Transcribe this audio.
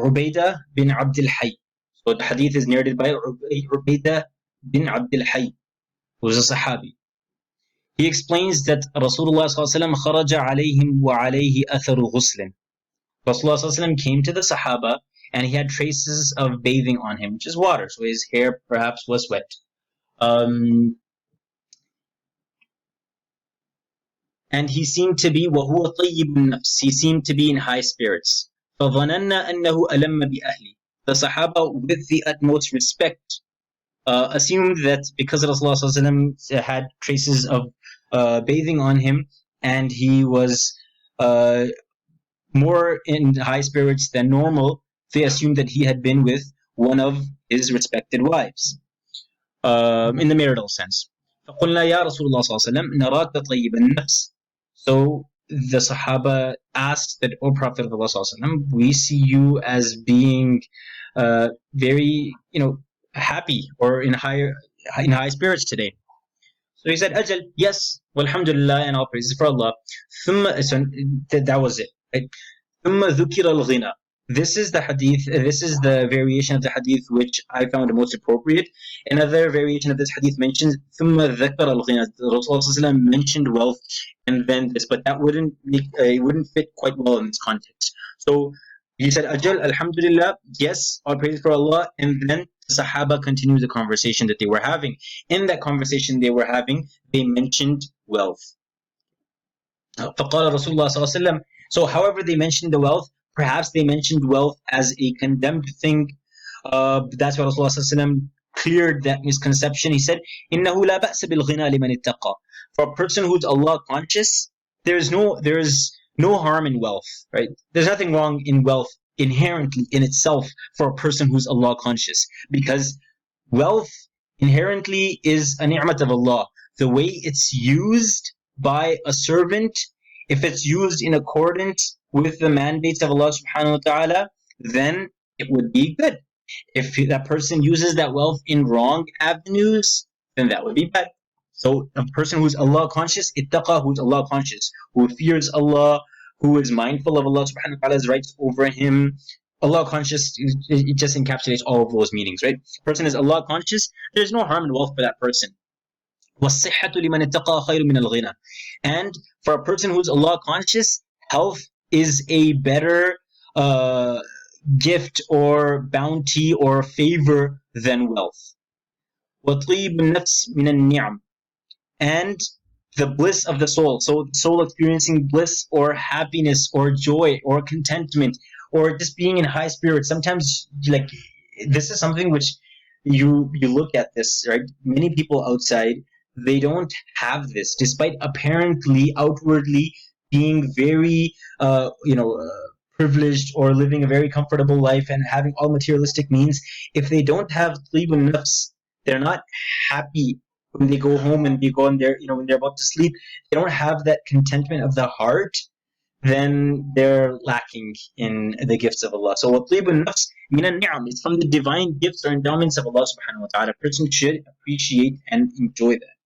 Ubaidah bin Abdul Hayy. So the hadith is narrated by Ubaidah bin Abdul Hayy, who is a Sahabi. He explains that Rasulullah kharaja alayhim wa alayhi atharu ghusl. Rasulullah came to the Sahaba and he had traces of bathing on him, which is water, so his hair perhaps was wet. And he seemed to be وَهُوَ طَيِّبُ النَّفْسِ. He seemed to be in high spirits. فَظَنَنَّا أَنَّهُ أَلَمَّ بِأَهْلِ. The Sahaba, with the utmost respect, assumed that because Rasulullah had traces of bathing on him and he was more in high spirits than normal, they assumed that he had been with one of his respected wives in the marital sense. فَقُلْنَا يَا رَسُولَ اللَّهِ صَلَّى اللَّهُ عَلَيْهِ وَسَلَّمَ نَرَاكَ طَيِّبَ النَّفْسِ. So the Sahaba asked that, O Prophet of Allah sallallahu alaihi wasallam, we see you as being very, happy or in high spirits today. So he said, Ajal, yes, walhamdulillah, and all praises for Allah. So that was it. Right? ثم ذكر الغنى. This is the hadith, this is the variation of the hadith which I found the most appropriate. Another variation of this hadith mentions ثم ذكر الغنى. Rasulullah mentioned wealth and then this, but that wouldn't fit quite well in this context. So he said, Ajal, alhamdulillah, yes, all praise for Allah, and then the Sahaba continued the conversation that they were having. In that conversation they were having, they mentioned wealth. فقال رسول الله صلى الله عليه وسلم. So however they mentioned the wealth, perhaps they mentioned wealth as a condemned thing. That's why Rasulullah ﷺ cleared that misconception. He said, إِنَّهُ لَا بَأْسَ بِالْغِنَى لِمَنِ اتَّقَى. For a person who's Allah conscious, there's no harm in wealth, right? There's nothing wrong in wealth inherently in itself for a person who's Allah conscious, because wealth inherently is a ni'mat of Allah. The way it's used by a servant, if it's used in accordance with the mandates of Allah subhanahu wa ta'ala, then it would be good. If that person uses that wealth in wrong avenues, then that would be bad. So a person who's Allah conscious, ittaqa, who's Allah conscious, who fears Allah, who is mindful of Allah subhanahu wa ta'ala's rights over him. Allah conscious, it just encapsulates all of those meanings, right? Person is Allah conscious, there's no harm in wealth for that person. وَالصِّحَّةُ لِمَنِ اتَّقَى خَيْرٌ مِنَ الْغِنَى. And for a person who's Allah conscious, health is a better gift or bounty or favor than wealth. وَطِيبُ النَّفْسِ مِنَ النِّعَمِ. And the bliss of the soul, so the soul experiencing bliss or happiness or joy or contentment or just being in high spirits. Sometimes, like, this is something which you look at this, right? Many people outside, they don't have this, despite apparently outwardly being very privileged or living a very comfortable life and having all materialistic means. If they don't have tibun nafs, they're not happy when they go home and they go in there, when they're about to sleep, they don't have that contentment of the heart, then they're lacking in the gifts of Allah. So tibun nafs min al-ni'am is from the divine gifts or endowments of Allah subhanahu wa ta'ala. A person should appreciate and enjoy that.